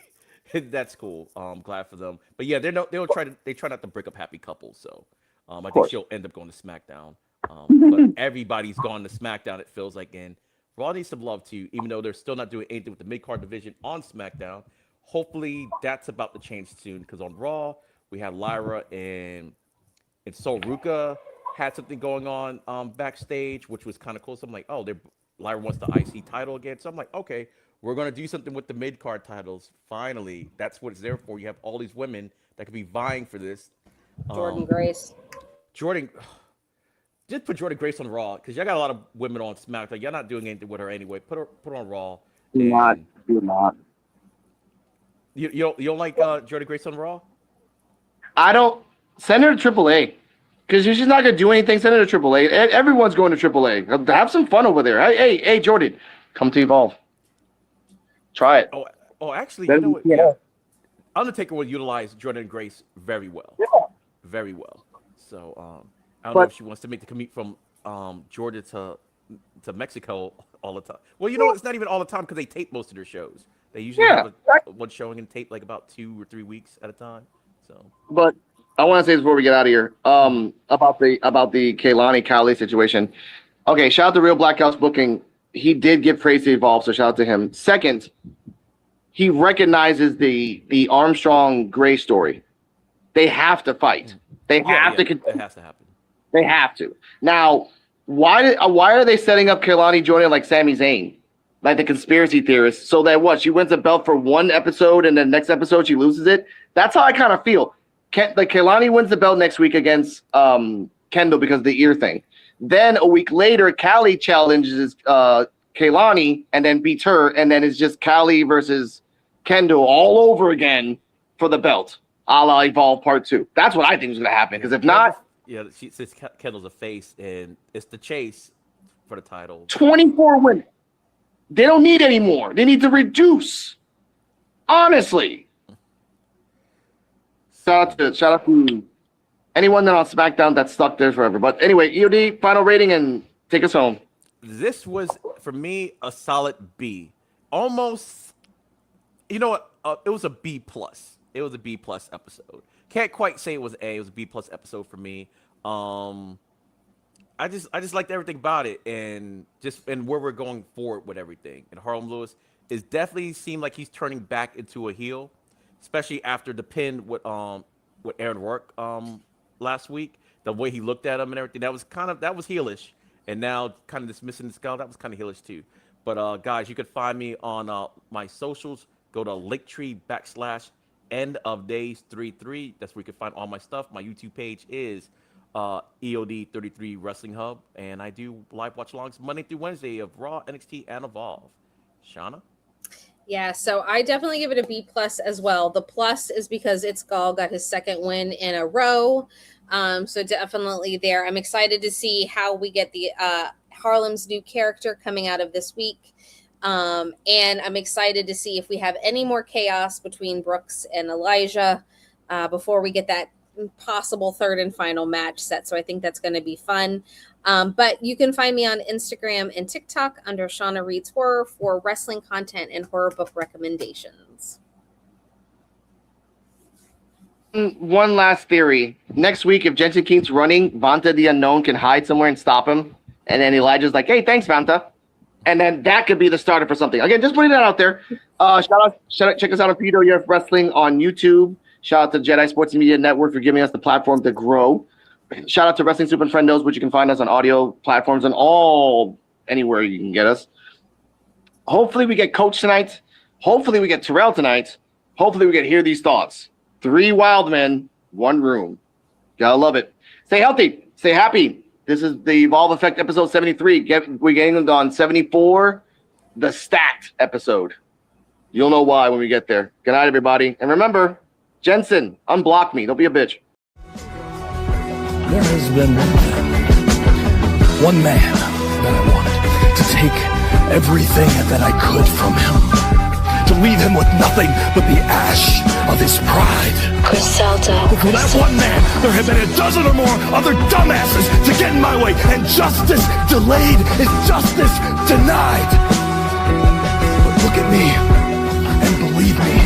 That's cool. Glad for them. But yeah, they try not to break up happy couples. So I think she'll end up going to SmackDown. But everybody's gone to SmackDown, it feels like, and Raw needs some love too, even though they're still not doing anything with the mid-card division on SmackDown. Hopefully that's about to change soon, because on Raw we had Lyra and Sol Ruka had something going on backstage, which was kind of cool. So I'm like, oh, Lyra wants the IC title again. So I'm like, okay, we're going to do something with the mid-card titles. Finally, that's what it's there for. You have all these women that could be vying for this.
Jordan Grace.
Just put Jordan Grace on Raw, because y'all got a lot of women on SmackDown. Y'all not doing anything with her anyway. Put her on Raw.
You're not.
You don't like Jordan Grace on Raw?
I don't. Send her to AAA. Because she's not going to do anything. Send her to AAA. Everyone's going to AAA. Have some fun over there. Hey, Jordan. Come to Evolve. Try it.
Oh, actually, you know what? Yeah. Undertaker will utilize Jordan Grace very well.
Yeah.
Very well. So, I don't know if she wants to make the commute from Georgia to Mexico all the time. Well, you know, it's not even all the time because they tape most of their shows. They usually have one showing and tape like about 2 or 3 weeks at a time. So,
but I want to say this before we get out of here, about the Kaylani Kali situation. Okay, shout out to Real Black House Booking. He did give praise to Evolve, so shout out to him. Second, he recognizes the Armstrong Gray story. They have to fight. They have to.
It has to happen.
They have to. Now, why are they setting up Kaylani joining like Sami Zayn, like the conspiracy theorists, so that she wins a belt for one episode and then next episode she loses it? That's how I kind of feel. Like Kaylani wins the belt next week against Kendall because of the ear thing. Then a week later, Kali challenges Kaylani and then beats her, and then it's just Kali versus Kendall all over again for the belt, a la Evolve Part 2. That's what I think is going to happen, because if not...
Yeah, she says Kendall's a face, and it's the chase for the title.
24 women. They don't need any more. They need to reduce. Honestly. Shout out to anyone that on SmackDown that's stuck there forever. But anyway, EOD, final rating and take us home.
This was, for me, a solid B. Almost, you know what? It was a B+. It was a B+ episode. Can't quite say it was A. It was a B+ episode for me. I just liked everything about it, and where we're going forward with everything. And Harlem Lewis is definitely seemed like he's turning back into a heel, especially after the pin with Aaron Rourke last week. The way he looked at him and everything, that was heelish. And now kind of dismissing the skull, that was kind of heelish too. But guys, you can find me on my socials. Go to linktr.ee/endofdays33. That's where you can find all my stuff. My YouTube page is EOD33 Wrestling Hub, and I do live watch-alongs Monday through Wednesday of Raw, NXT, and Evolve. Shauna?
Yeah, so I definitely give it a B+ as well. The plus is because It's Gall got his second win in a row. So definitely there. I'm excited to see how we get the Harlem's new character coming out of this week. And I'm excited to see if we have any more chaos between Brooks and Elijah before we get that possible third and final match set. So I think that's going to be fun. But you can find me on Instagram and TikTok under Shauna Reads Horror for wrestling content and horror book recommendations.
One last theory. Next week, if Jensen keeps running, Vanta the Unknown can hide somewhere and stop him. And then Elijah's like, hey, thanks, Vanta. And then that could be the starter for something. Again, just putting that out there. Check us out on PWF Wrestling on YouTube. Shout out to Jedi Sports Media Network for giving us the platform to grow. Shout out to Wrestling Super Friendos, which you can find us on audio platforms and anywhere you can get us. Hopefully we get Coach tonight. Hopefully we get Terrell tonight. Hopefully we get Hear These Thoughts. 3 wild men, 1 room. Gotta love it. Stay healthy. Stay happy. This is the Evolve Effect episode 73. We're getting on 74, the stacked episode. You'll know why when we get there. Good night, everybody. And remember, Jensen, unblock me. Don't be a bitch.
There has been one man that I wanted to take everything that I could from him, to leave him with nothing but the ash of his pride. But for that one man, there have been a dozen or more other dumbasses to get in my way, and justice delayed is justice denied. But look at me and believe me.